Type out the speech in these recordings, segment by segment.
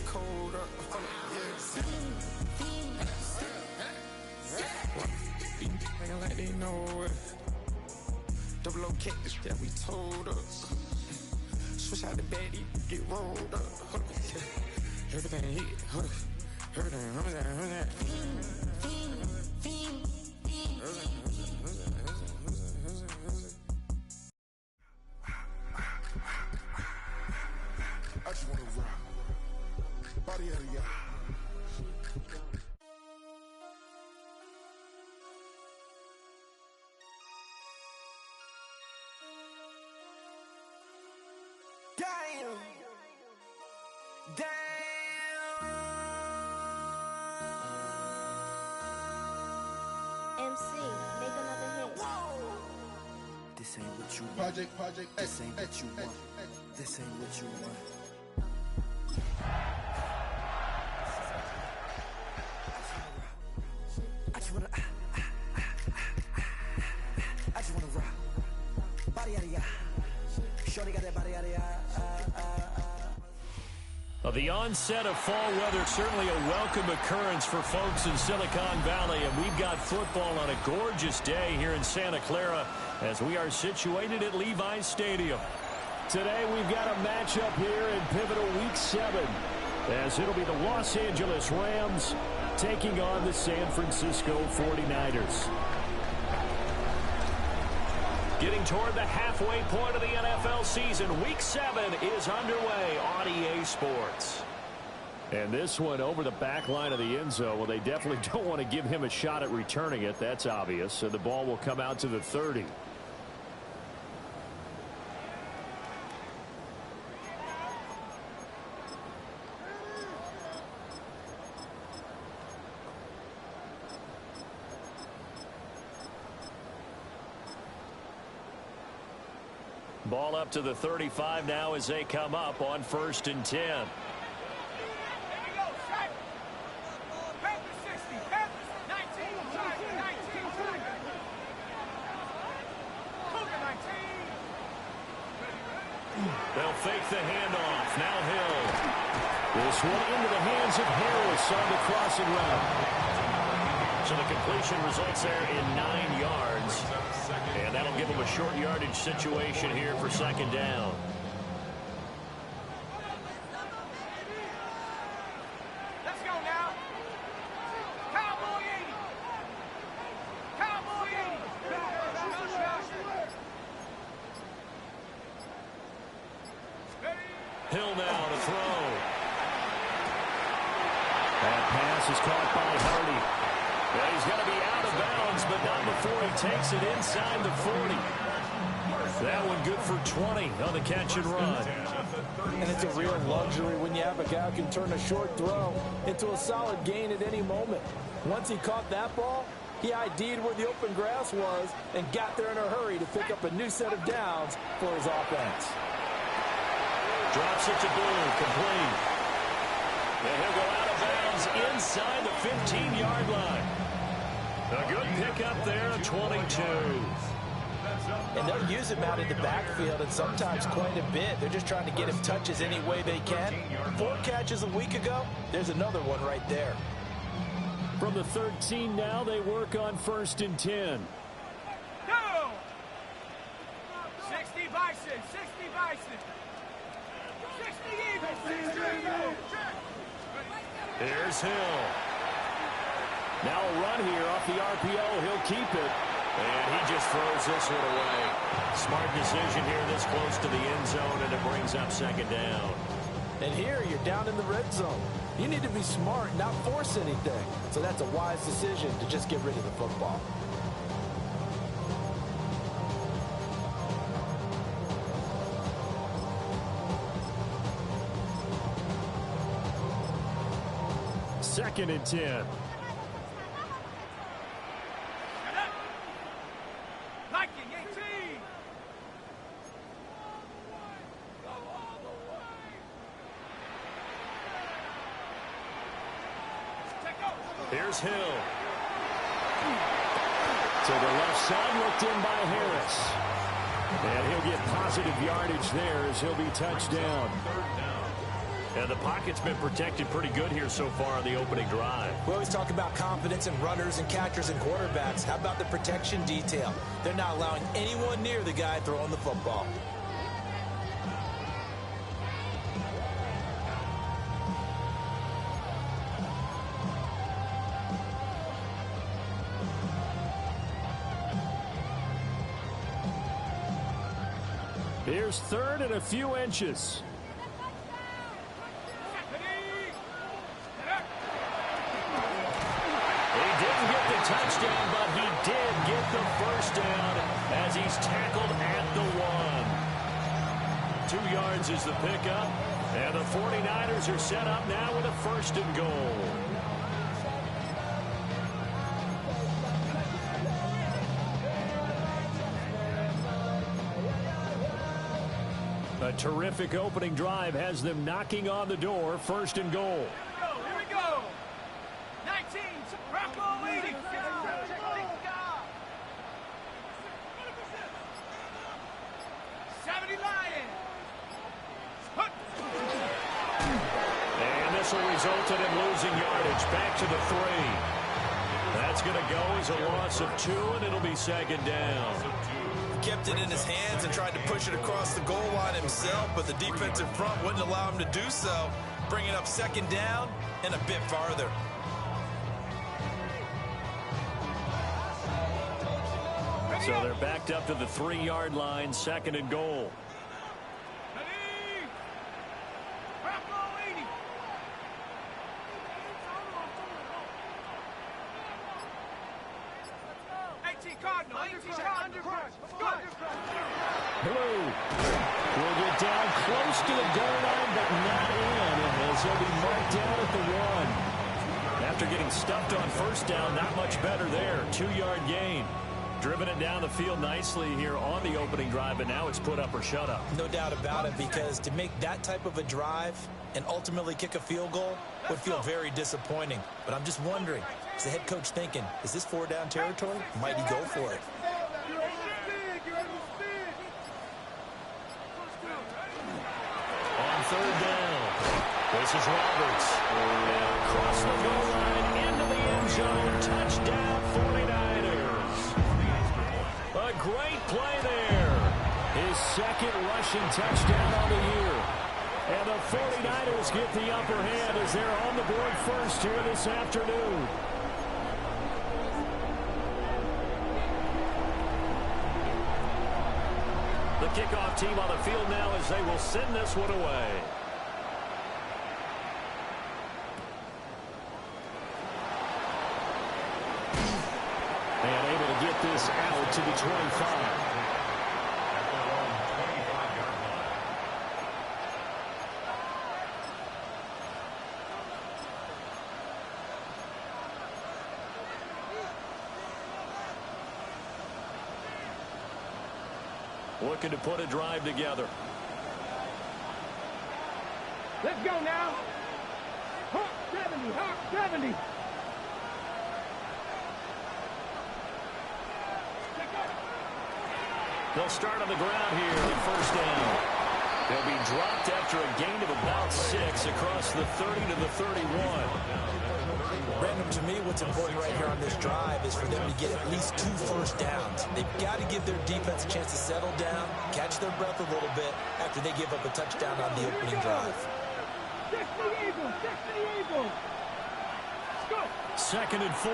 Cold up, Acting like they know it. Double O cactus that we told us. Switch out the baddie, get rolled up. Everything hit, everything. I just wanna rock. Body out of y'all. Damn. MC, make another hit. This ain't what you want. Project This ain't what you want. This ain't what you want. I just wanna rock. Body out of ya. Shorty got that body out of ya. The onset of fall weather, certainly a welcome occurrence for folks in Silicon Valley, and we've got football on a gorgeous day here in Santa Clara as we are situated at Levi's Stadium. Today we've got a matchup here in pivotal Week 7 as it'll be the Los Angeles Rams taking on the San Francisco 49ers. Getting toward the halfway point of the NFL season, Week 7 is underway on EA Sports. And this one over the back line of the end zone. Well, they definitely don't want to give him a shot at returning it. That's obvious. So the ball will come out to the 30. Ball up to the 35 now as they come up on 1st and 10. They'll fake the handoff. Now Hill. This one into the hands of Harris on the crossing route. So the completion results there in 9 yards. And that'll give them a short yardage situation here for 2nd down. Let's go now. Cowboy 80. Cowboy 80. Hill now to throw. That pass is caught by Hardy. Well, he's going to be out of bounds, but not before he takes it inside the 40. That one good for 20 on the catch and run. And it's a real luxury when you have a guy who can turn a short throw into a solid gain at any moment. Once he caught that ball, he ID'd where the open grass was and got there in a hurry to pick up a new set of downs for his offense. Drops it to Blue, complete. And he'll go out of bounds inside the 15-yard line. A good pickup there at 22. And they'll use him out in the backfield and sometimes quite a bit. They're just trying to get him touches any way they can. 4 catches a week ago. There's another one right there. From the 13 now, they work on 1st and 10. Go! 60 Bison. 60 Bison. 60 Eagles. 60 Eagles. Here's Hill. Now a run here off the RPO. He'll keep it. And he just throws this one away. Smart decision here this close to the end zone, and it brings up 2nd down. And here you're down in the red zone. You need to be smart, not force anything. So that's a wise decision to just get rid of the football. Second and 10. Viking 18. Here's Hill. To the left side, looked in by Harris. And he'll get positive yardage there as he'll be touched down. And the pocket's been protected pretty good here so far on the opening drive. We always talk about confidence in runners and catchers and quarterbacks. How about the protection detail? They're not allowing anyone near the guy throwing the football. Here's third and a few inches. Touchdown, but he did get the first down as he's tackled at the 1. 2 yards is the pickup, and the 49ers are set up now with a first and goal. A terrific opening drive has them knocking on the door, first and goal. Here we go. 19, Rocco leading. 70 Lions. And this will result in him losing yardage back to the 3. That's going to go as a loss of 2, and it'll be second down. He kept it in his hands and tried to push it across the goal line himself, but the defensive front wouldn't allow him to do so, bringing up second down and a bit farther. So they're backed up to the 3-yard line, second and goal. Blue will get down close to the goal line, but not in, as he'll be marked down at the 1. After getting stuffed on first down, not much better there. 2-yard gain. Driven it down the field nicely here on the opening drive, and now it's put up or shut up. No doubt about it, because to make that type of a drive and ultimately kick a field goal would feel very disappointing. But I'm just wondering, is the head coach thinking, is this 4-down territory? Might he go for it? On third down, this is Roberts. And across the goal line into the end zone. Touchdown, 49ers. A great play there. His second rushing touchdown on the year. And the 49ers get the upper hand as they're on the board first here this afternoon. The kickoff team on the field now as they will send this one away. And able to get this out to the 25. Looking to put a drive together. Let's go now. Hawk 70, Hawk 70. They'll start on the ground here on first down. They'll be dropped after a gain of about 6 across the 30 to the 31. Brandon, to me, what's important right here on this drive is for them to get at least 2 first downs. They've got to give their defense a chance to settle down, catch their breath a little bit after they give up a touchdown on the opening drive. Check the Eagles, check the Eagles. Let's go. Second and 4.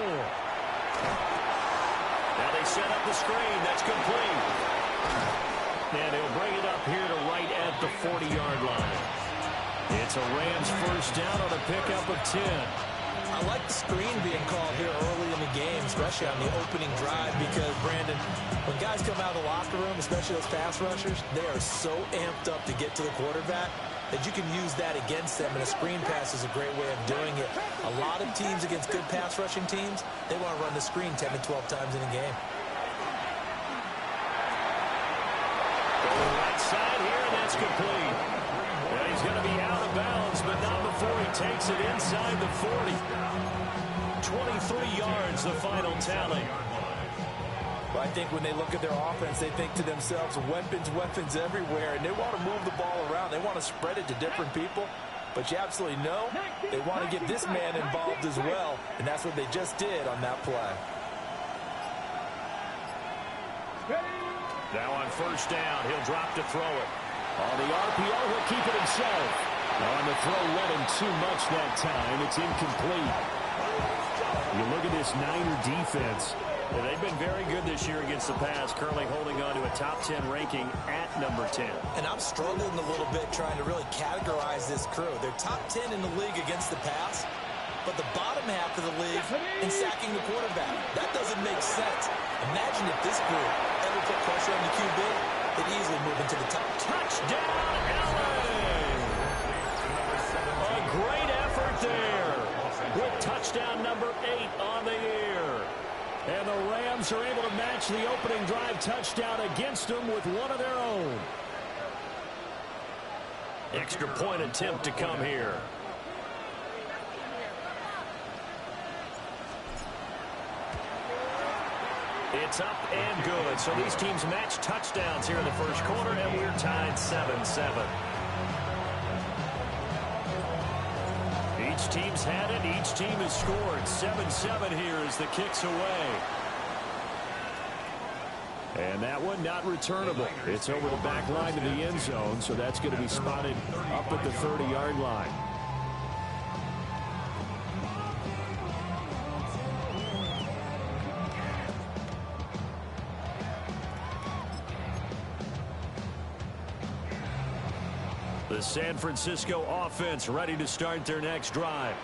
Now they set up the screen. That's complete. And he'll bring it up here to right at the 40-yard line. It's a Rams first down on a pickup of 10. I like the screen being called here early in the game, especially on the opening drive, because, Brandon, when guys come out of the locker room, especially those pass rushers, they are so amped up to get to the quarterback that you can use that against them, and a screen pass is a great way of doing it. A lot of teams against good pass rushing teams, they want to run the screen 10 to 12 times in a game. Right side here, and that's complete. And he's going to be out of bounds, but not before he takes it inside the 40. 23 yards, the final tally. Well, I think when they look at their offense, they think to themselves, weapons, weapons everywhere, and they want to move the ball around. They want to spread it to different people. but you absolutely know they want to get this man involved as well, and that's what they just did on that play. Now on first down, he'll drop to throw it. On the RPO, he'll keep it himself. On the throw, led him too much that time. It's incomplete. You look at this Niner defense. And they've been very good this year against the pass, currently holding on to a top 10 ranking at number 10. And I'm struggling a little bit trying to really categorize this crew. They're top 10 in the league against the pass, but the bottom half of the league in sacking the quarterback. That doesn't make sense. Imagine if this group ever put pressure on the QB, they'd easily move into the top. Touchdown, LA! A great effort there with touchdown number 8 on the year. And the Rams are able to match the opening drive touchdown against them with one of their own. Extra point attempt to come here. It's up and good. So these teams match touchdowns here in the first quarter, and we're tied 7-7. Each team's had it. Each team has scored. 7-7 here as the kick's away. And that one not returnable. It's over the back line to the end zone, so that's going to be spotted up at the 30-yard line. The San Francisco offense ready to start their next drive.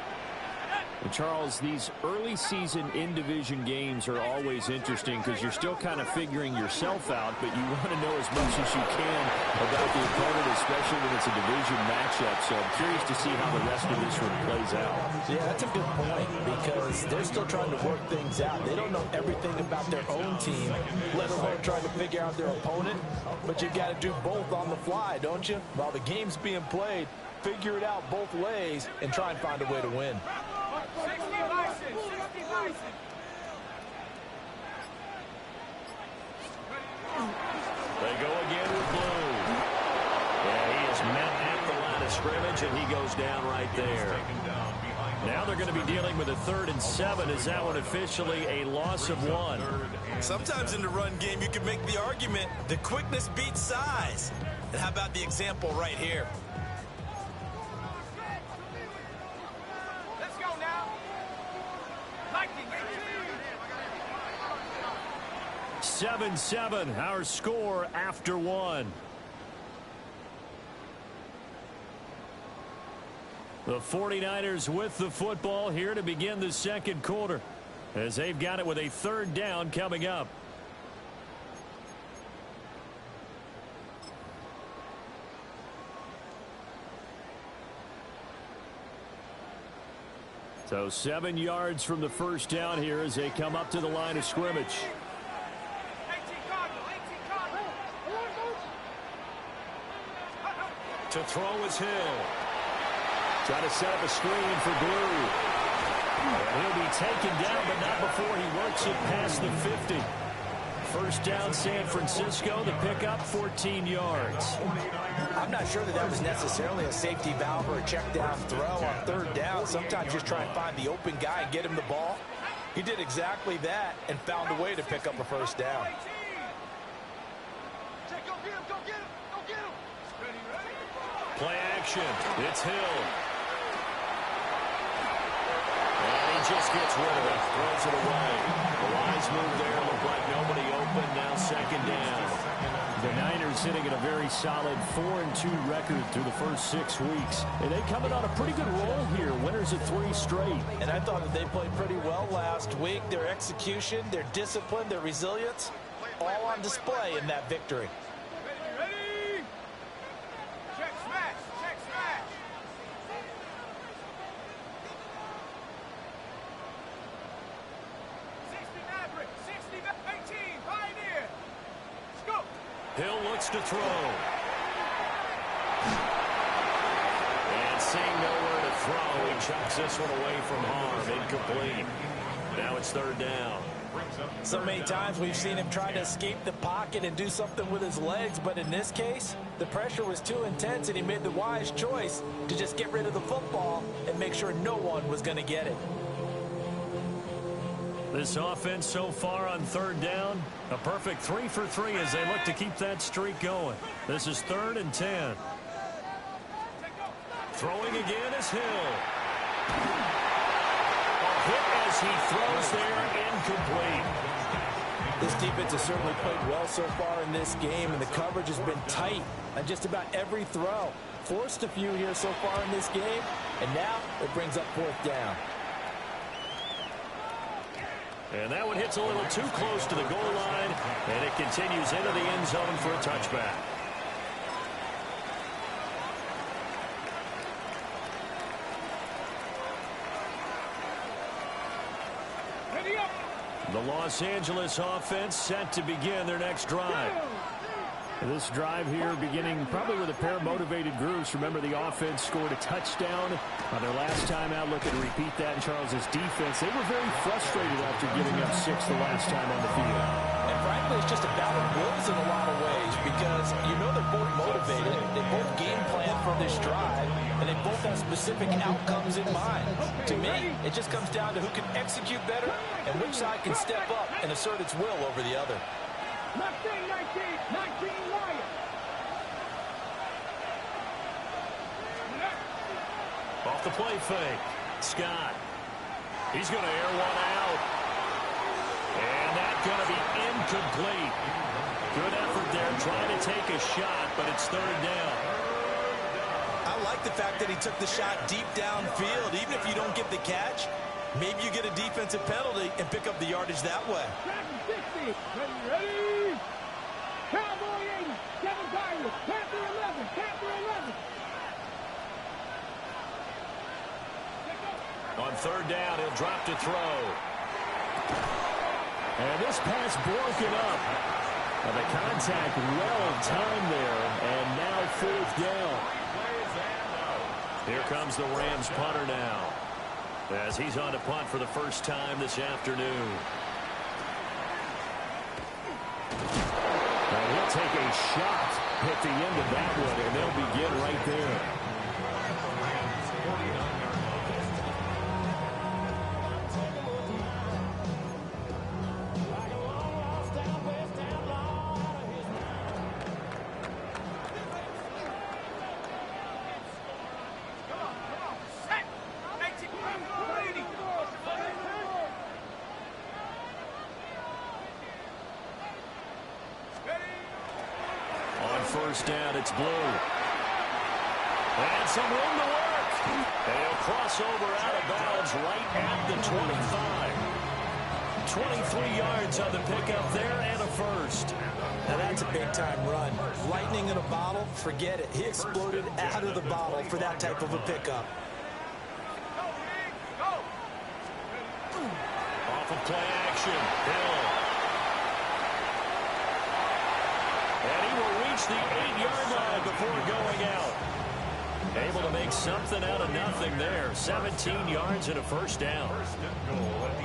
And Charles, these early season in-division games are always interesting because you're still kind of figuring yourself out, but you want to know as much as you can about the opponent, especially when it's a division matchup. So I'm curious to see how the rest of this one plays out. Yeah, that's a good point because they're still trying to work things out. They don't know everything about their own team, let alone trying to figure out their opponent. But you've got to do both on the fly, don't you? While the game's being played, figure it out both ways and try and find a way to win. 60 Bison. They go again with Blue. Yeah, he is met at the line of scrimmage, and he goes down right there. Now they're going to be dealing with a 3rd and 7. Is that one officially a loss of 1? Sometimes in the run game, you can make the argument that quickness beats size. And how about the example right here? 7-7, our score after 1. The 49ers with the football here to begin the second quarter, as they've got it with a 3rd down coming up. So 7 yards from the first down here as they come up to the line of scrimmage. To throw is Hill. Trying to set up a screen for Blue. And he'll be taken down, but not before he works it past the 50. First down, San Francisco. The pickup, 14 yards. I'm not sure that was necessarily a safety valve or a check down throw on 3rd down. Sometimes just try and find the open guy and get him the ball. He did exactly that and found a way to pick up a first down. Play action. It's Hill. And he just gets rid of it. Throws it away. The wise move there. Looked like nobody open. Now 2nd down. The Niners sitting at a very solid 4-2 record through the first 6 weeks. And they coming on a pretty good roll here. Winners of 3 straight. And I thought that they played pretty well last week. Their execution, their discipline, their resilience, all on display in that victory. Hill looks to throw. And seeing nowhere to throw, he chucks this one away from harm. Incomplete. Now it's third down. So many times we've seen him try to escape the pocket and do something with his legs, but in this case, the pressure was too intense and he made the wise choice to just get rid of the football and make sure no one was going to get it. This offense so far on third down, a perfect 3 for 3 as they look to keep that streak going. This is 3rd and 10. Throwing again is Hill. A hit as he throws there, incomplete. This defense has certainly played well so far in this game, and the coverage has been tight on just about every throw. Forced a few here so far in this game, and now it brings up 4th down. And that one hits a little too close to the goal line, and it continues into the end zone for a touchback. The Los Angeles offense set to begin their next drive. This drive here beginning probably with a pair of motivated groups. Remember, the offense scored a touchdown on their last time out. Looking to repeat that in Charles's defense. They were very frustrated after giving up 6 the last time on the field. And frankly, it's just a battle of wills in a lot of ways because you know they're both motivated. They both game plan for this drive, and they both have specific outcomes in mind. To me, it just comes down to who can execute better and which side can step up and assert its will over the other. 19, Lions. Off the play fake. Scott. He's going to air one out. And that's going to be incomplete. Good effort there trying to take a shot, but it's 3rd down. I like the fact that he took the shot deep downfield. Even if you don't get the catch, maybe you get a defensive penalty and pick up the yardage that way. 60. Ready? Cowboy 80. 7 Tigers. Panther 11. Panther 11. On 3rd down, he'll drop to throw. And this pass broken up. And the contact well timed there. And now 4th down. Here comes the Rams punter now, as he's on to punt for the first time this afternoon. And he'll take a shot at the end of that one, and they'll begin right there. First down, it's Blue. And some room to work. And he'll cross over out of bounds right at the 25. 23 yards on the pickup there and a first. Now that's a big-time run. Lightning in a bottle, forget it. He exploded out of the bottle for that type of a pickup. Off of play action, Hill. And he will reach the 8-yard line before going out. Able to make something out of nothing there. 17 yards and a first down.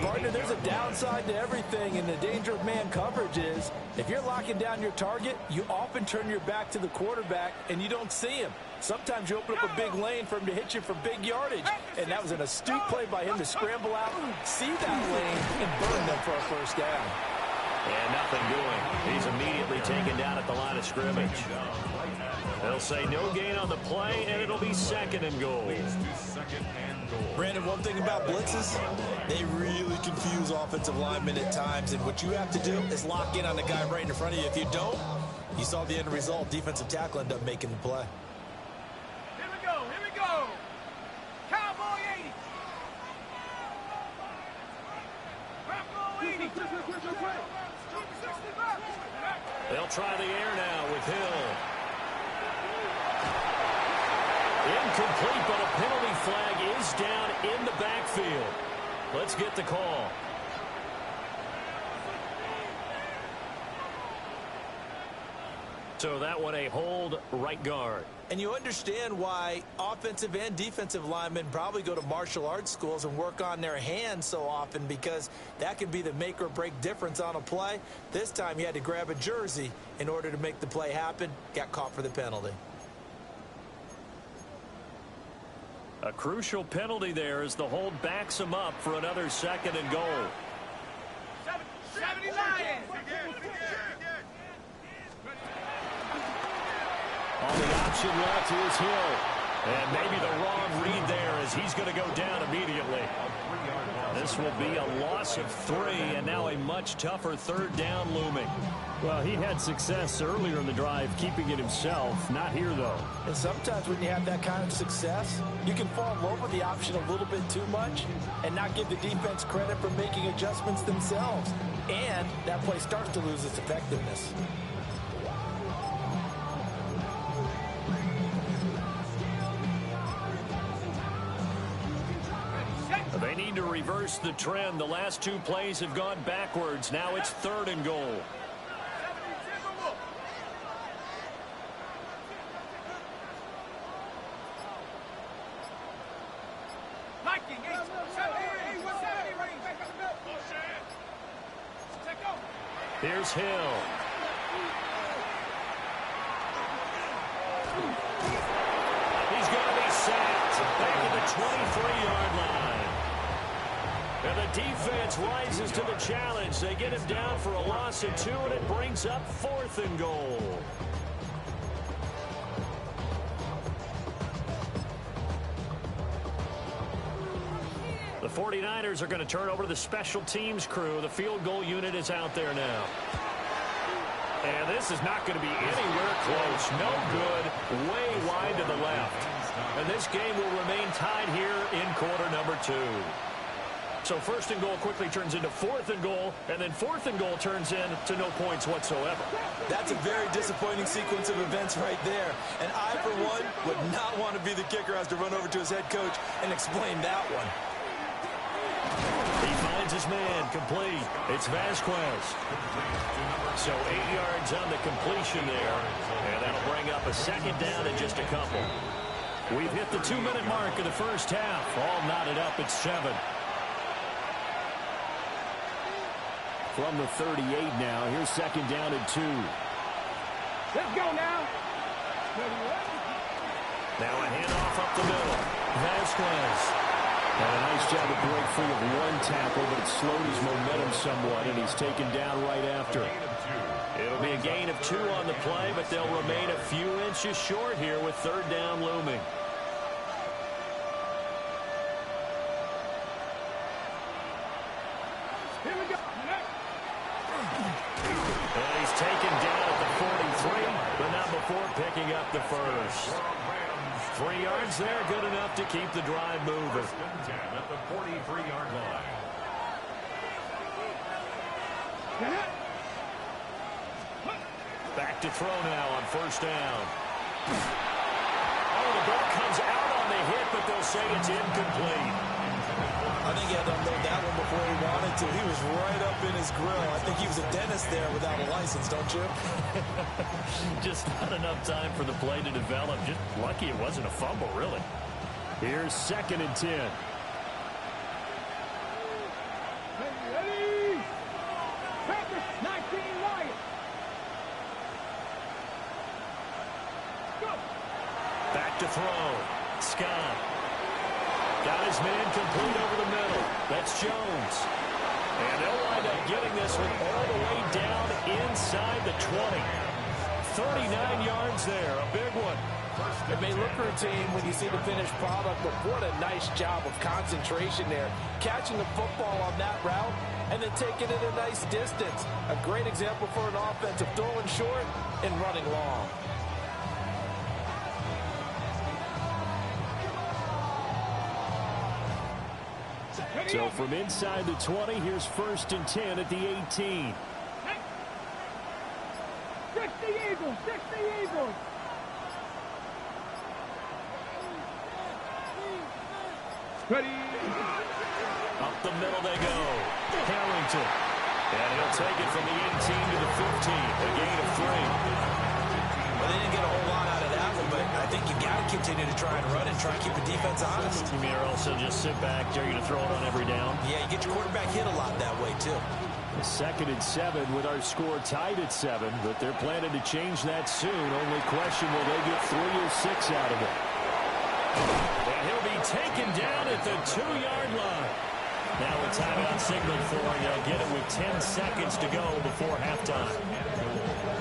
Partner, there's a downside to everything, and the danger of man coverage is if you're locking down your target, you often turn your back to the quarterback and you don't see him. Sometimes you open up a big lane for him to hit you for big yardage, and that was an astute play by him to scramble out, see that lane, and burn them for a first down. And nothing doing. He's immediately taken down at the line of scrimmage. They'll say no gain on the play, and it'll be 2nd and goal. Brandon, one thing about blitzes, they really confuse offensive linemen at times, and what you have to do is lock in on the guy right in front of you. If you don't, you saw the end result. Defensive tackle ended up making the play. Here we go. Cowboy 80. Cowboy 80. They'll try the air now with Hill. Incomplete, but a penalty flag is down in the backfield. Let's get the call. So that one a hold right guard. And you understand why offensive and defensive linemen probably go to martial arts schools and work on their hands so often, because that can be the make or break difference on a play. This time he had to grab a jersey in order to make the play happen. Got caught for the penalty. A crucial penalty there as the hold backs him up for another 2nd and goal. 79. On the option left is Hill. And maybe the wrong read there as he's going to go down immediately. This will be a loss of 3, and now a much tougher 3rd down looming. Well, he had success earlier in the drive keeping it himself. Not here, though. And sometimes when you have that kind of success, you can fall in love with the option a little bit too much and not give the defense credit for making adjustments themselves. And that play starts to lose its effectiveness. They need to reverse the trend. The last 2 plays have gone backwards. Now it's 3rd and goal. Here's Hill. He's going to be sacked back at the 23-yard line. And the defense rises to the challenge. They get him down for a loss of 2, and it brings up 4th and goal. The 49ers are going to turn over to the special teams crew. The field goal unit is out there now. And this is not going to be anywhere close. No good. Way wide to the left. And this game will remain tied here in quarter number 2. So 1st and goal quickly turns into 4th and goal, and then 4th and goal turns into no points whatsoever. That's a very disappointing sequence of events right there. And I, for one, would not want to be the kicker who has to run over to his head coach and explain that one. He finds his man, complete. It's Vasquez. So 8 yards on the completion there, and that'll bring up a 2nd down and just a couple. We've hit the 2-minute mark of the first half. All knotted up at 7. From the 38 now, here's 2nd down and 2. Let's go now. Now a handoff up the middle. Vasquez. And a nice job to break free of 1 tackle, but it slowed his momentum somewhat, and he's taken down right after. It'll be a gain of 2 on the play, but they'll remain a few inches short here with 3rd down looming. Here we go. And he's taken down at the 43, but not before picking up the first. 3 yards there, good enough to keep the drive moving. At the 43-yard line. Back to throw now on 1st down. Oh, the ball comes out on the hit, but they'll say it's incomplete. I think he had to unload that one before he wanted to. He was right up in his grill. I think he was a dentist there without a license, don't you? Just not enough time for the play to develop. Just lucky it wasn't a fumble, really. Here's 2nd and 10. Ready? Packers 19 Lions. Go. Back to throw. Scott. Got his man complete over the middle. That's Jones. And they'll wind up getting this one all the way down inside the 20. 39 yards there. A big one. It may look routine when you see the finished product, but what a nice job of concentration there. Catching the football on that route and then taking it a nice distance. A great example for an offensive throwing short and running long. So from inside the 20, here's 1st and 10 at the 18. 60 Eagles, 60 Eagles. Ready. Up the middle they go. Harrington. And he'll take it from the 18 to the 15. A gain of 3. they didn't get a whole lot out of that one, but I think you got to continue to try and run and try and keep the defense honest. You mean also just sit back, dare you to throw it on every down? Yeah, you get your quarterback hit a lot that way, too. 2nd and 7 with our score tied at 7, but they're planning to change that soon. Only question, will they get 3 or 6 out of it? And he'll be taken down at the 2-yard line. Now a timeout signal for him. They'll get it with 10 seconds to go before halftime.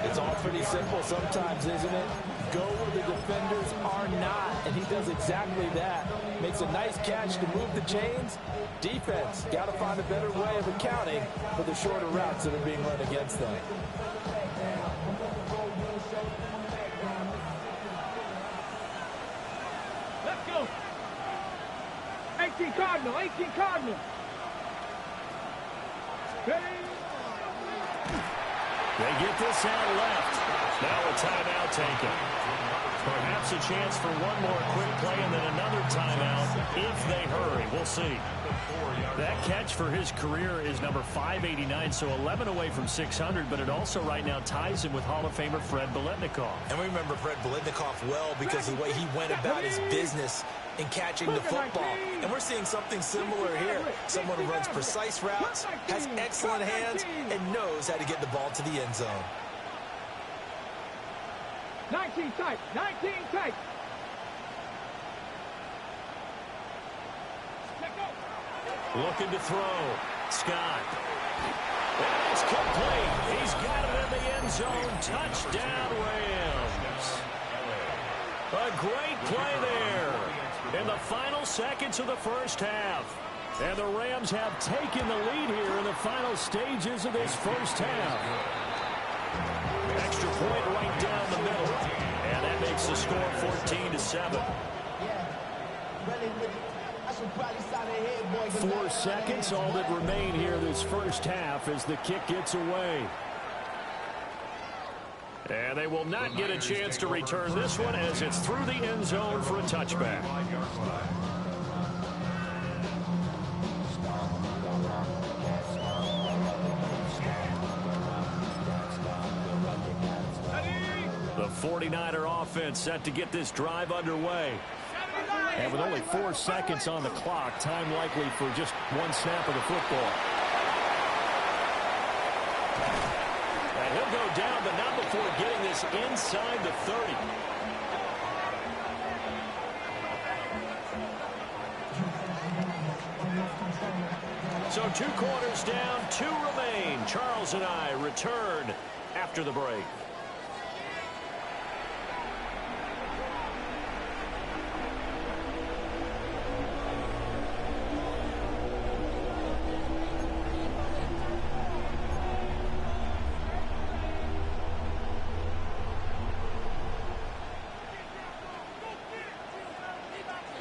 It's all pretty simple sometimes, isn't it? Go where the defenders are not, and he does exactly that. Makes a nice catch to move the chains. Defense, got to find a better way of accounting for the shorter routes that are being run against them. Let's go. 18 Cardinal, 18 Cardinal. Ready? They get this out left. Now a timeout taken. Perhaps a chance for one more quick play and then another timeout if they hurry. We'll see. That catch for his career is number 589, so 11 away from 600, but it also right now ties him with Hall of Famer Fred Biletnikoff. And we remember Fred Biletnikoff well because of the way he went about his business in catching the football. And we're seeing something similar here. Someone who runs precise routes, has excellent hands, and knows how to get the ball to the end zone. 19 tight, 19 tight. Looking to throw. Scott. And it's complete. He's got it in the end zone. Touchdown, Rams. A great play there in the final seconds of the first half. And the Rams have taken the lead here in the final stages of this first half. Extra point right down the middle. And that makes the score 14-7. 4 seconds, all that remain here this first half as the kick gets away. And they will not get a chance to return this one as it's through the end zone for a touchback. The 49er offense set to get this drive underway. And with only 4 seconds on the clock, time likely for just one snap of the football. And he'll go down, but not before getting this inside the 30. So 2 quarters down, 2 remain. Charles and I return after the break.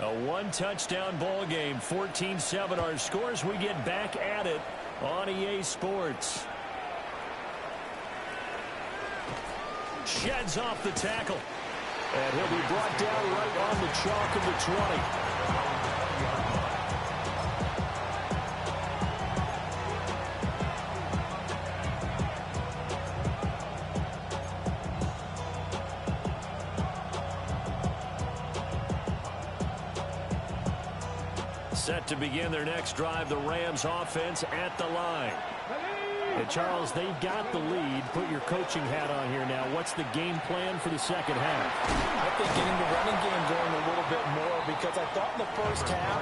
A 1-touchdown ball game, 14-7 our scores. We get back at it on EA Sports. Sheds off the tackle. And he'll be brought down right on the chalk of the 20. Set to begin their next drive, the Rams offense at the line. And Charles, they've got the lead. Put your coaching hat on here now. What's the game plan for the second half? I think getting the running game going a little bit more because I thought in the first half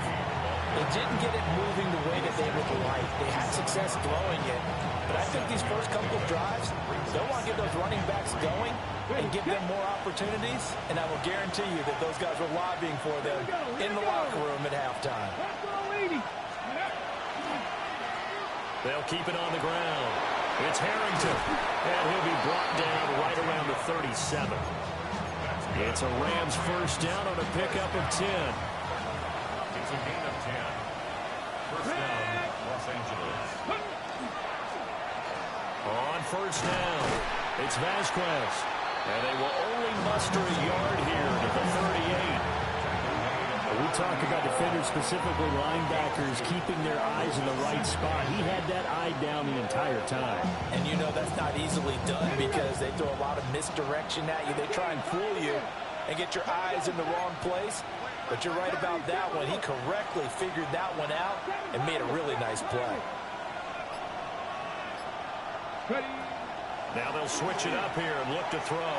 they didn't get it moving the way that they would like. They had success throwing it. But I think these first couple of drives, they'll want to get those running backs going and give them more opportunities. And I will guarantee you that those guys were lobbying for them in the locker room at halftime. They'll keep it on the ground. It's Harrington. And he'll be brought down right around the 37. It's a Rams first down on a pickup of 10. It's a gain of 10. First down, Los Angeles. On first down, it's Vasquez. And they will only muster a yard here to the 38. We talk about defenders, specifically linebackers, keeping their eyes in the right spot. He had that eye down the entire time. And you know that's not easily done because they throw a lot of misdirection at you. They try and fool you and get your eyes in the wrong place. But you're right about that one. He correctly figured that one out and made a really nice play. Now they'll switch it up here and look to throw.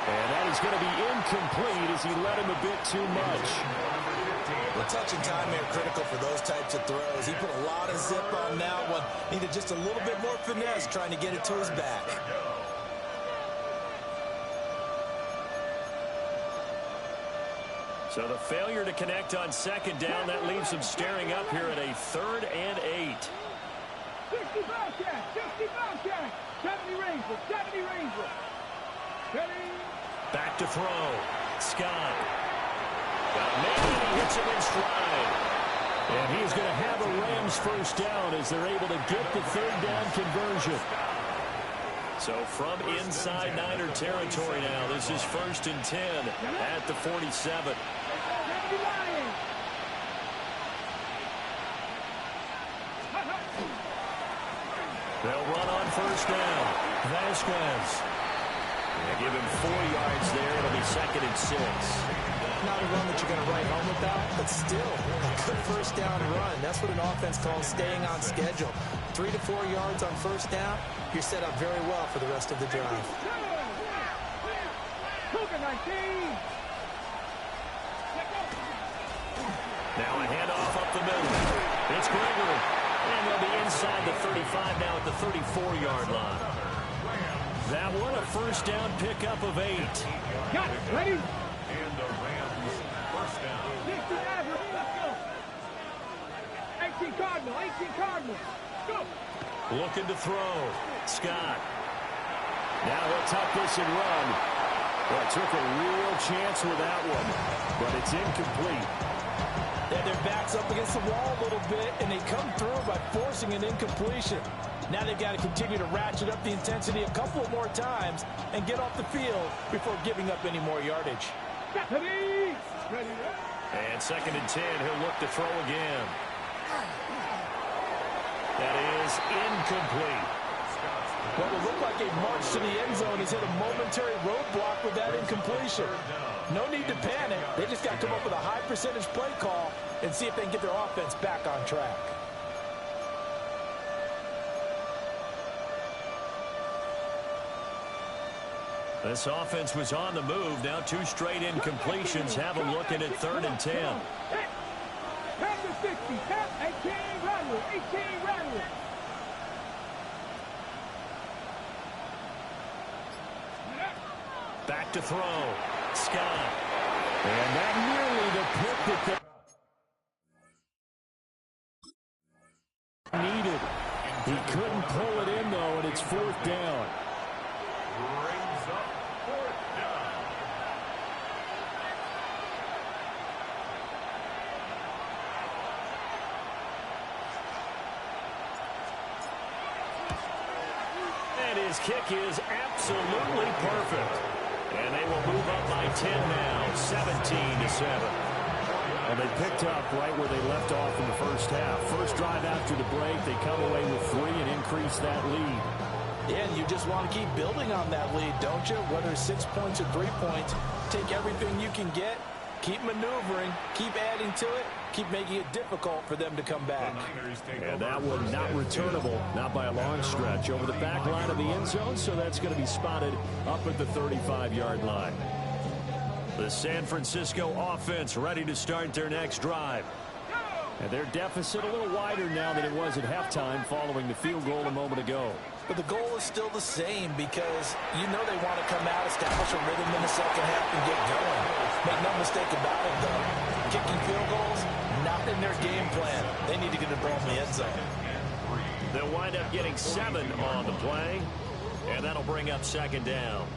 And that is going to be incomplete as he let him a bit too much. Well, touch and time are critical for those types of throws. He put a lot of zip on that one. Needed just a little bit more finesse trying to get it to his back. So the failure to connect on second down, that leaves him staring up here at a 3rd and 8. 60 Bobcat, 60 Bobcat, 70 Ranger, 70 Ranger. Back to throw. Scott. Got maybe he hits him in stride. And he's going to have a Rams first down as they're able to get the 3rd down conversion. So from inside Niner territory now, this is 1st and 10 at the 47. They'll run on first down. Vasquez. They give him 4 yards there. It'll be 2nd and 6. Not a run that you're going to write home about, but still a good first down run. That's what an offense calls staying on schedule. 3 to 4 yards on first down, you're set up very well for the rest of the drive. Now a handoff up the middle. It's Gregory. And they'll be inside the 35 now at the 34-yard line. That one a first down pickup of 8. Got it. Ready? And the Rams first down. 60 Maverick. Let's go. 18 Cardinal. 18 Cardinal. Go. Looking to throw. Scott. Now he'll tuck this and run. Well, took a real chance with that one, but it's incomplete. Yeah, their back's up against the wall a little bit, and they come through by forcing an incompletion. Now they've got to continue to ratchet up the intensity a couple more times and get off the field before giving up any more yardage. Ready? Ready? And 2nd and 10, he'll look to throw again. That is incomplete. What will look like a march to the end zone has hit a momentary roadblock with that incompletion. No need to panic. They just got to come up with a high percentage play call and see if they can get their offense back on track. This offense was on the move. Now 2 straight incompletions. Have them looking at 3rd and 10. Tap the 60. Tap 18 Rattler. 18 Rattler. Back to throw. Scott. And that nearly the pick that they needed. He couldn't pull it in, though, and it's 4th down. Brings up 4th down. And his kick is absolutely perfect. And they will move up by 10 now, 17-7. Well, they picked up right where they left off in the first half. First drive after the break, they come away with 3 and increase that lead. Yeah, and you just want to keep building on that lead, don't you? Whether it's 6 points or 3 points, take everything you can get, keep maneuvering, keep adding to it, keep making it difficult for them to come back. And that one not returnable, not by a long stretch, over the back line of the end zone, so that's going to be spotted up at the 35-yard line. The San Francisco offense ready to start their next drive. And their deficit a little wider now than it was at halftime following the field goal a moment ago. But the goal is still the same because you know they want to come out, establish a rhythm in the second half, and get going. Make no mistake about it, though. Kicking field goals, not in their game plan. They need to get the ball in the end zone. They'll wind up getting 7 on the play, and that'll bring up 2nd down.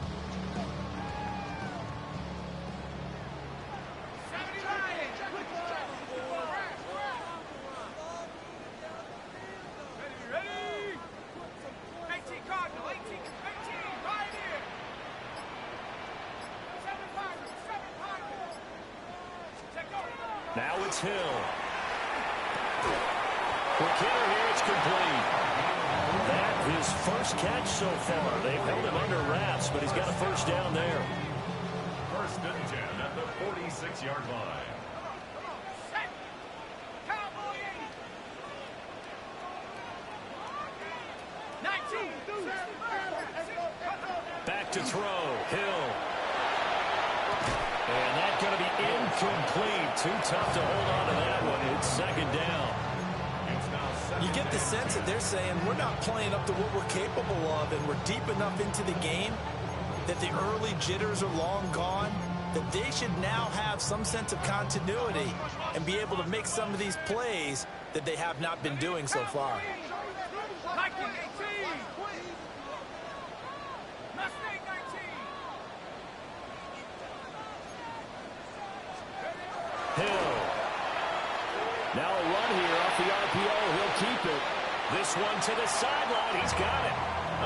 Hill. For Kittle here, it's complete. That his first catch so far. They've held him under wraps, but he's got a first down there. First and 10 at the 46-yard line. Back to throw. Hill. And that's going to be incomplete. Too tough to hold on to that one. It's second down. You get the sense that they're saying we're not playing up to what we're capable of, and we're deep enough into the game that the early jitters are long gone, that they should now have some sense of continuity and be able to make some of these plays that they have not been doing so far. Hill. Now a run here off the RPO. He'll keep it. This one to the sideline. He's got it.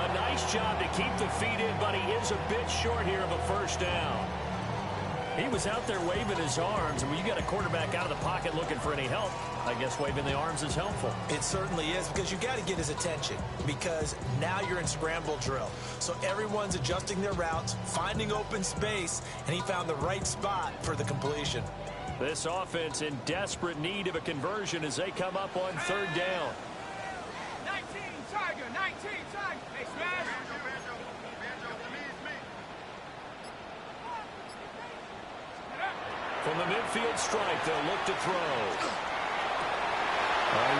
A nice job to keep the feet in, but he is a bit short here of a first down. He was out there waving his arms, and when you got a quarterback out of the pocket looking for any help, I guess waving the arms is helpful. It certainly is, because you got to get his attention, because now you're in scramble drill. So everyone's adjusting their routes, finding open space, and he found the right spot for the completion. This offense in desperate need of a conversion as they come up on third down. 19 Tiger, 19 Tiger. Hey, smash. From the midfield stripe, they'll look to throw.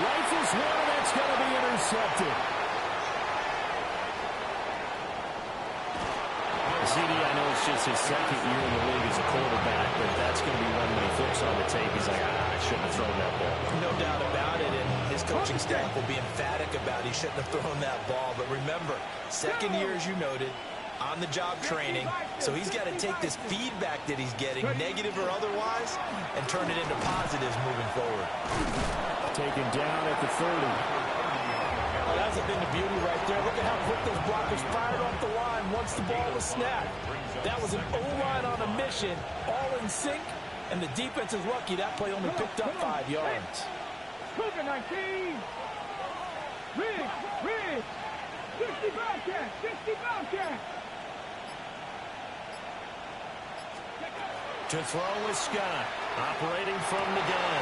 Rifles one, that's going to be intercepted. CD, I know it's just his second year in the league as a quarterback, but that's going to be one when he flips on the tape. He's like, I shouldn't have thrown that ball. No doubt about it, and his coaching staff will be emphatic about he shouldn't have thrown that ball. But remember, second year, as you noted, on-the-job training, so he's got to take this feedback that he's getting, negative or otherwise, and turn it into positives moving forward. Taken down at the 30. Well, that's been the beauty right there. Look at how quick those blockers fired off the line once the ball was snapped. That was an O-line on a mission, all in sync, and the defense is lucky that play only picked up 5 yards. Cougar 19. Rig. 60 Bobcat. 60 Bobcat. To throw is Scott, operating from the gun.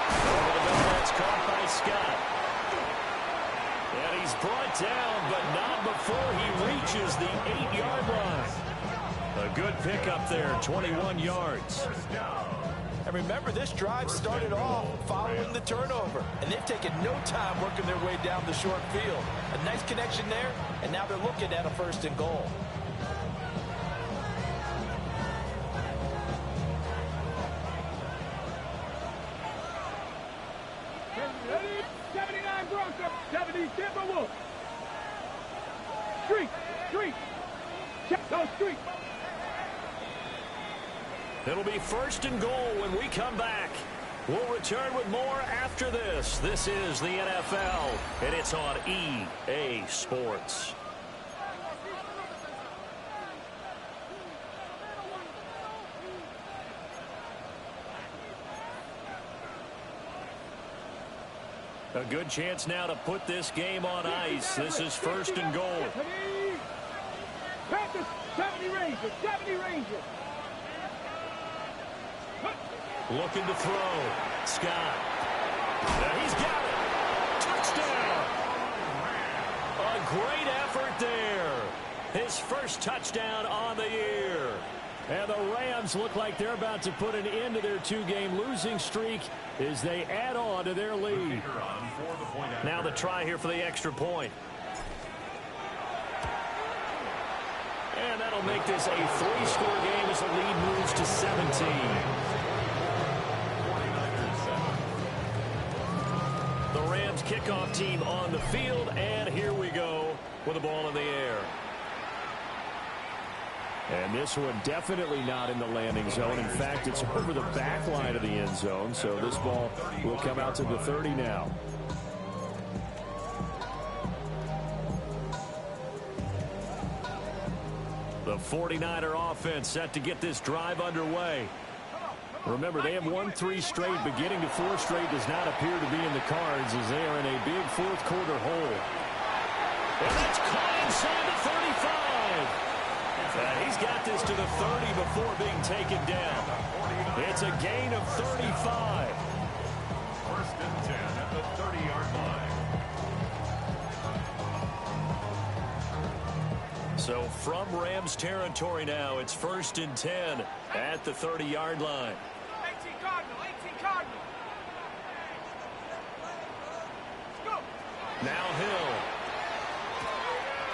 Over the middle, that's caught by Scott. And he's brought down, but not before he reaches the 8-yard line. A good pickup there, 21 yards. And remember, this drive started off following the turnover, and they've taken no time working their way down the short field. A nice connection there, and now they're looking at a first and goal. Ready? 79 Bronco. 70 Timberwolves. Street. Check those streets. It'll be first and goal when we come back. We'll return with more after this. This is the NFL, and it's on EA Sports. A good chance now to put this game on ice. This is first and goal. Panthers, 70 Rangers. Looking to throw. Scott. Now he's got it. Touchdown. A great effort there. His first touchdown on the year. And the Rams look like they're about to put an end to their 2-game losing streak as they add on to their lead. Now the try here for the extra point. And that'll make this a 3-score game as the lead moves to 17. The Rams kickoff team on the field, and here we go with the ball in the air. And this one definitely not in the landing zone. In fact, it's over the back line of the end zone, so this ball will come out to the 30 now. The 49er offense set to get this drive underway. Remember, they have won 3 straight, but getting to 4 straight does not appear to be in the cards as they are in a big fourth-quarter hole. And that's caught inside the 35. He's got this to the 30 before being taken down. It's a gain of 35. First and 10 at the 30-yard line. So from Rams territory now, it's 1st and 10 at the 30-yard line. 18 Cardinal, 18 Cardinal. Let's go. Now Hill.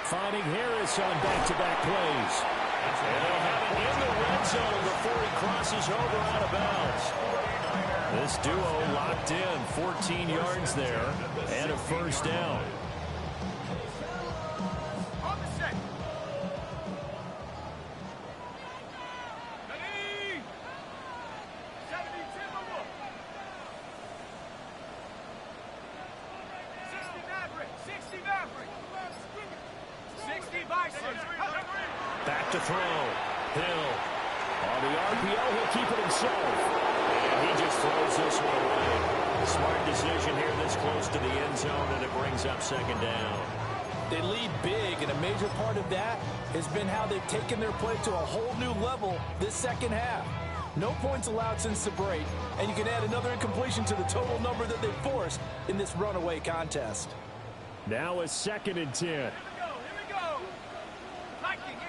Finding Harris on back-to-back plays. And they'll have it in the red zone before he crosses over out of bounds. This duo locked in, 14 yards there, and a first down. On the set. Ready. 70 Timberwolf. 60 Maverick. 60 Maverick. 60 Bison. Back to throw. Hill. On the RPO, he'll keep it himself. And he just throws this one away. Smart decision here this close to the end zone, and it brings up second down. They lead big, and a major part of that has been how they've taken their play to a whole new level this second half. No points allowed since the break, and you can add another incompletion to the total number that they forced in this runaway contest. Now a 2nd and 10. Here we go. Viking 18.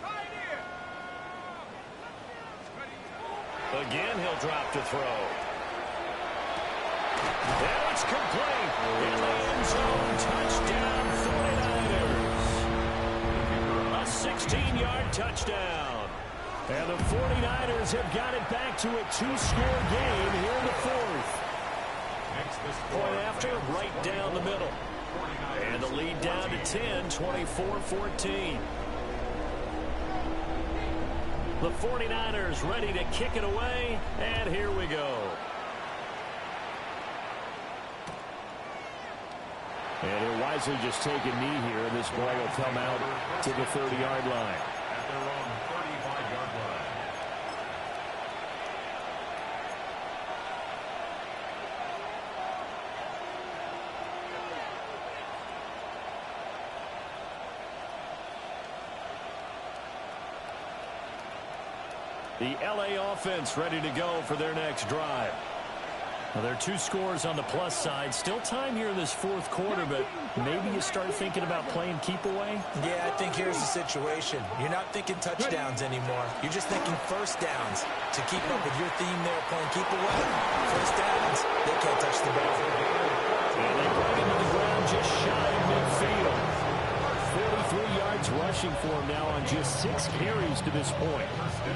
Pioneer. Again, he'll drop to throw. And it's complete. In the end zone, touchdown 49ers. A 16-yard touchdown. And the 49ers have got it back to a 2-score game here in the 4th. Point after, right down the middle. And the lead down to 10, 24-14. The 49ers ready to kick it away, and here we go. And he'll wisely just take a knee here, and this ball will come out to the 30-yard line. At their own 35-yard line. The LA offense ready to go for their next drive. Well, there are 2 scores on the plus side. Still time here in this 4th quarter, but maybe you start thinking about playing keep away? Yeah, I think here's the situation. You're not thinking touchdowns anymore. You're just thinking first downs. To keep up with your theme there, playing keep away. First downs, they can't touch the ball. And they bring him to the ground just shy of midfield. 43 yards rushing for him now on just 6 carries to this point.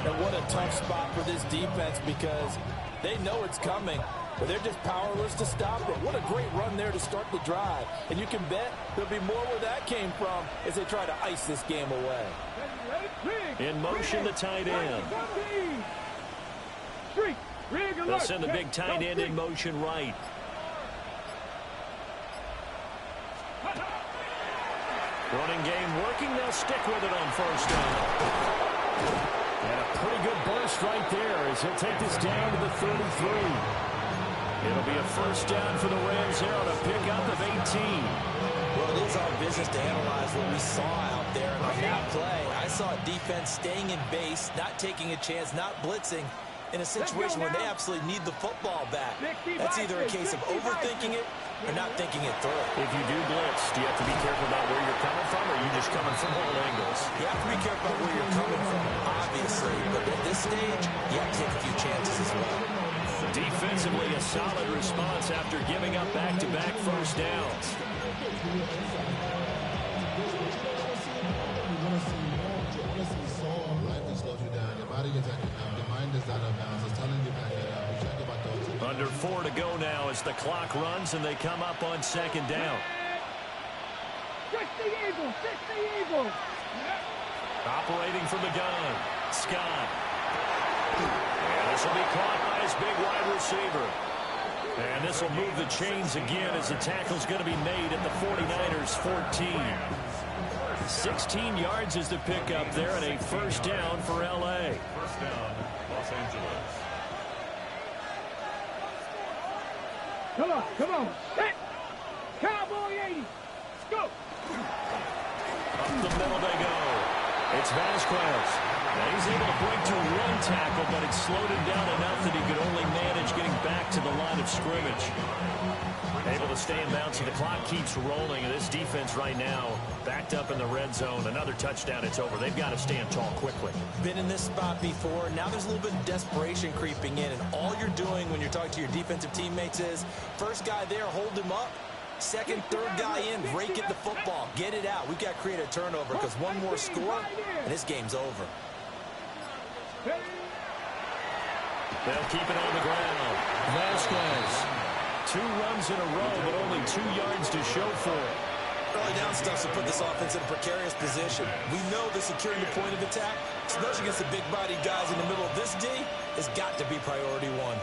And what a tough spot for this defense because they know it's coming, but they're just powerless to stop it. What a great run there to start the drive. And you can bet there'll be more where that came from as they try to ice this game away. In motion, the tight end. They'll send the big tight end in motion right. Running game working. They'll stick with it on first down. And a pretty good burst right there as he'll take this down to the 33. It'll be a first down for the Rams here on a pickup of 18. Well, it is our business to analyze what we saw out there. And on that play, I saw a defense staying in base, not taking a chance, not blitzing, in a situation where they absolutely need the football back. That's either a case of overthinking it or not thinking it through. If you do blitz, do you have to be careful about where you're coming from, or are you just coming from all angles? You have to be careful about where you're coming from, obviously. But at this stage, you have to take a few chances as well. Defensively, a solid response after giving up back-to-back first downs. Under 4 to go now as the clock runs and they come up on second down. 60 Eagles, 60 Eagles. Operating from the gun, Scott. And this will be caught by his big wide receiver. And this will move the chains again as the tackle's going to be made at the 49ers 14. 16 yards is the pickup there and a first down for L.A. First down, Los Angeles. Come on. Set. Cowboy 80. Let's go. Up the middle they go. It's Vasquez. Now he's able to break through one tackle, but it slowed him down enough that he could only manage getting back to the line of scrimmage. Able to stay in bounds, so the clock keeps rolling, and this defense right now backed up in the red zone. Another touchdown, it's over. They've got to stand tall quickly. Been in this spot before. Now there's a little bit of desperation creeping in, and all you're doing when you're talking to your defensive teammates is first guy there, hold him up. Second, third guy in, rake at the football. Get it out. We've got to create a turnover because one more score, and this game's over. They'll keep it on the ground. Vasquez. 2 runs in a row, but only 2 yards to show for it. Early down stuff to put this offense in a precarious position. We know that securing the point of attack, especially against the big-bodied guys in the middle of this D, has got to be priority one.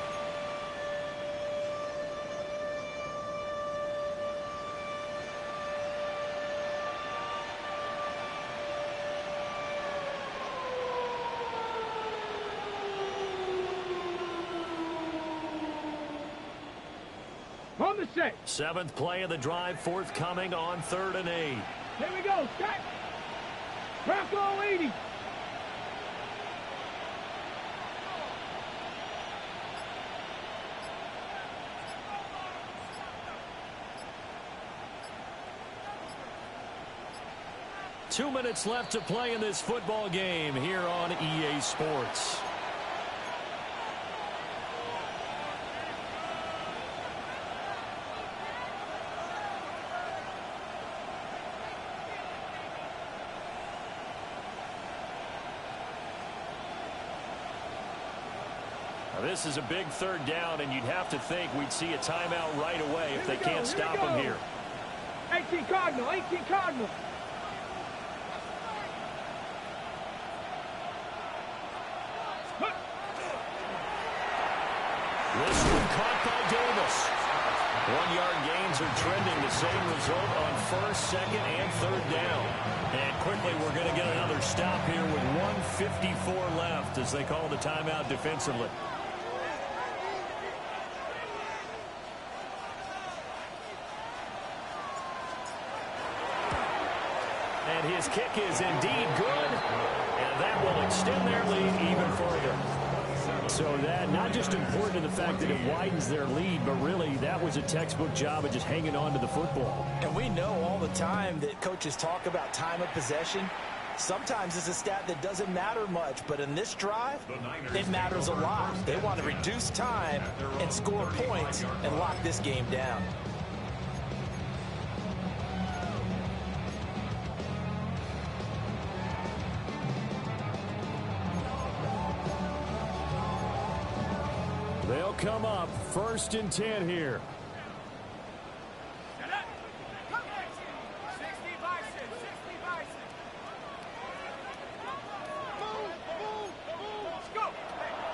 On the set. 7th play of the drive forthcoming on 3rd and 8. Here we go. Set. Bronco 80. Two minutes left to play in this football game here on EA Sports. This is a big 3rd down, and you'd have to think we'd see a timeout right away if they can't stop him here. 18 Cardinal. This one caught by Davis. 1-yard gains are trending. The same result on 1st, 2nd, and 3rd down. And quickly we're going to get another stop here with 1:54 left as they call the timeout defensively. And his kick is indeed good, and that will extend their lead even further. So that not just important to the fact that it widens their lead, but really that was a textbook job of just hanging on to the football. And we know all the time that coaches talk about time of possession. Sometimes it's a stat that doesn't matter much, but in this drive, it matters a lot. They want to reduce time and score points and lock this game down. They'll come up 1st and 10 here.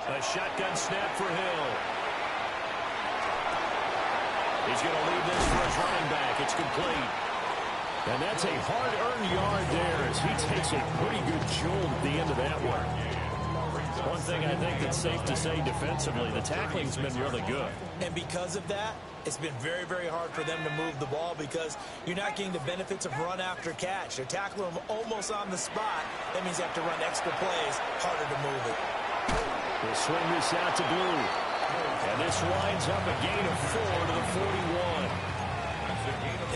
A shotgun snap for Hill. He's going to leave this for his running back. It's complete. And that's a hard-earned yard there as he takes a pretty good jolt at the end of that one. One thing I think that's safe to say defensively, the tackling's been really good. And because of that, it's been very, very hard for them to move the ball because you're not getting the benefits of run after catch. They're tackling them almost on the spot. That means they have to run extra plays, harder to move it. They swing this out to Blue. And this winds up a gain of 4 to the 41.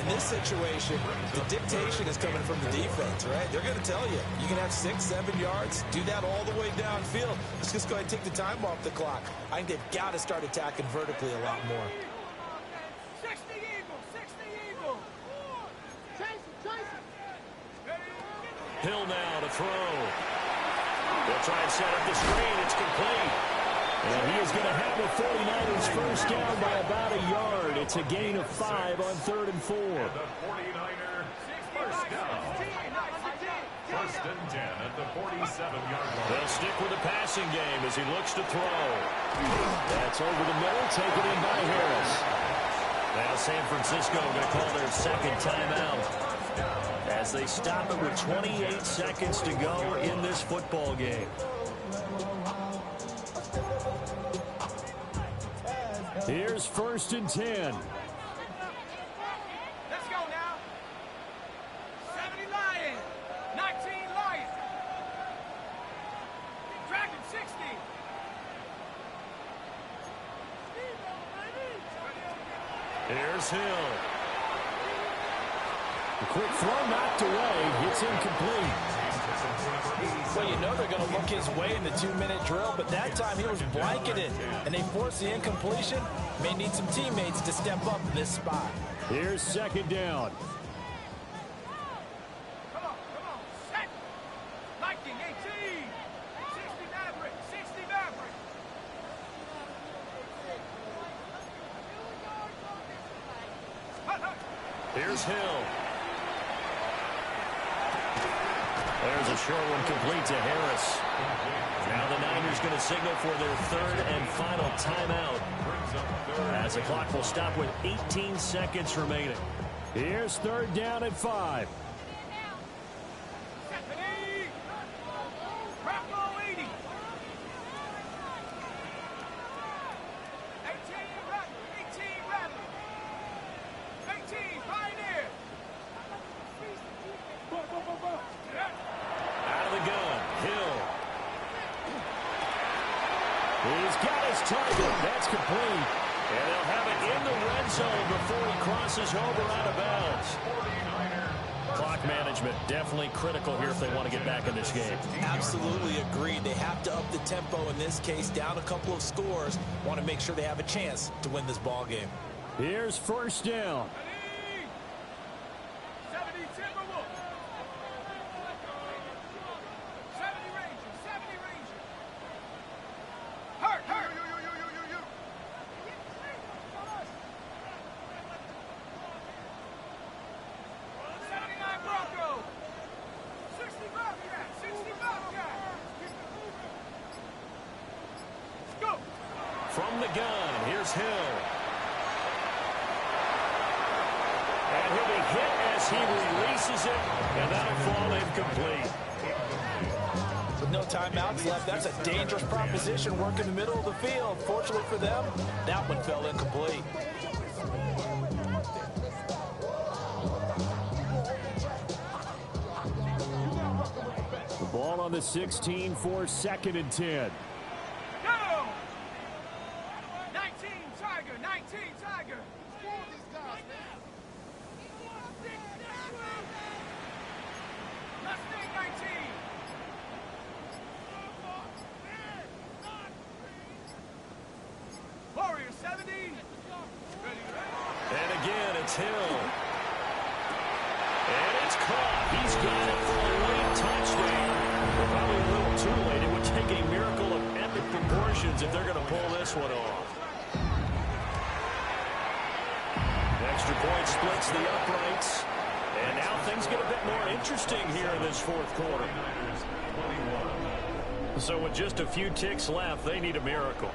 In this situation, the dictation is coming from the defense, right? They're going to tell you, you can have 6, 7 yards, do that all the way downfield. Let's just go ahead and take the time off the clock. I think they've got to start attacking vertically a lot more. 60 Eagle. Chase him. Hill now to throw. They'll try and set up the screen. It's complete. And he is going to have the 49ers first down by about a yard. It's a gain of 5 on 3rd and 4. The 49er first down. First and 10 at the 47-yard line. They'll stick with the passing game as he looks to throw. That's over the middle, taken in by Harris. Now San Francisco going to call their second timeout as they stop it with 28 seconds to go in this football game. Here's 1st and 10. Let's go now. 70 Lions. 19 Lions. Dragon 60. Here's Hill. A quick throw knocked away. It's incomplete. Well, you know they're going to look his way in the 2-minute drill, but that time he was blanketed, and they forced the incompletion. May need some teammates to step up in this spot. Here's 2nd down. Come on. Set. Lightning 18. 60 Maverick. 60 Maverick. Here's Hill. There's a short one complete to Harris. Now the Niners going to signal for their 3rd and final timeout as the clock will stop with 18 seconds remaining. Here's 3rd down at 5. Bravo 80. 18 Rattler. 18 Pioneer. Out of the gun, Hill. He's got his target. That's complete. And they'll have it in the red zone before he crosses over out of bounds. Clock management definitely critical here if they want to get back in this game. Absolutely agreed. They have to up the tempo in this case, down a couple of scores. Want to make sure they have a chance to win this ball game. Here's 1st down. 70 Timberwolves. 70 Rangers. 70 Rangers. Hurt. 79 Broncos. 60 Bobcat. 60 Bobcat. Let's go. From the gun, here's Hill. And he'll be hit as he releases it, and that'll fall incomplete. With no timeouts left, that's a dangerous proposition. Work in the middle of the field. Fortunately for them, that one fell incomplete. The ball on the 16 for 2nd and 10. Go! 19 Tiger. 19 Tiger. Mustang 19. Warrior 70. Ready. And again, it's Hill. And it's caught. He's got it for a late touchdown. Well, probably a little too late. It would take a miracle of epic proportions if they're going to pull this one off. Extra point splits the uprights. And now things get a bit more interesting here in this 4th quarter. So with just a few ticks left, they need a miracle.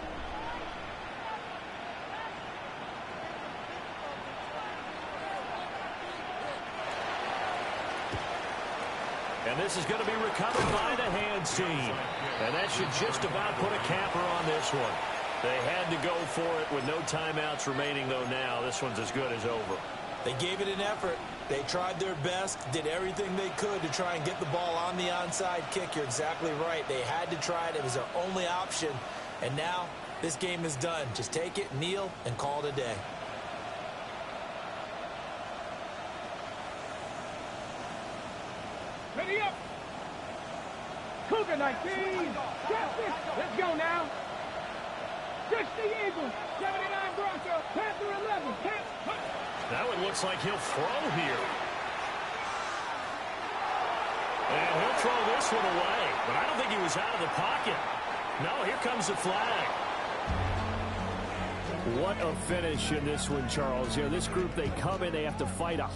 And this is going to be recovered by the hands team. And that should just about put a capper on this one. They had to go for it with no timeouts remaining, though now. This one's as good as over. They gave it an effort. They tried their best, did everything they could to try and get the ball on the onside kick. You're exactly right. They had to try it. It was their only option. And now this game is done. Just take it, kneel, and call it a day. Ready up. Cougar 19. Let's go now. 60 Eagles. 79 Broncos. Panther 11. That one looks like he'll throw here. And he'll throw this one away. But I don't think he was out of the pocket. No, here comes the flag. What a finish in this one, Charles. You know, this group, they come in, they have to fight a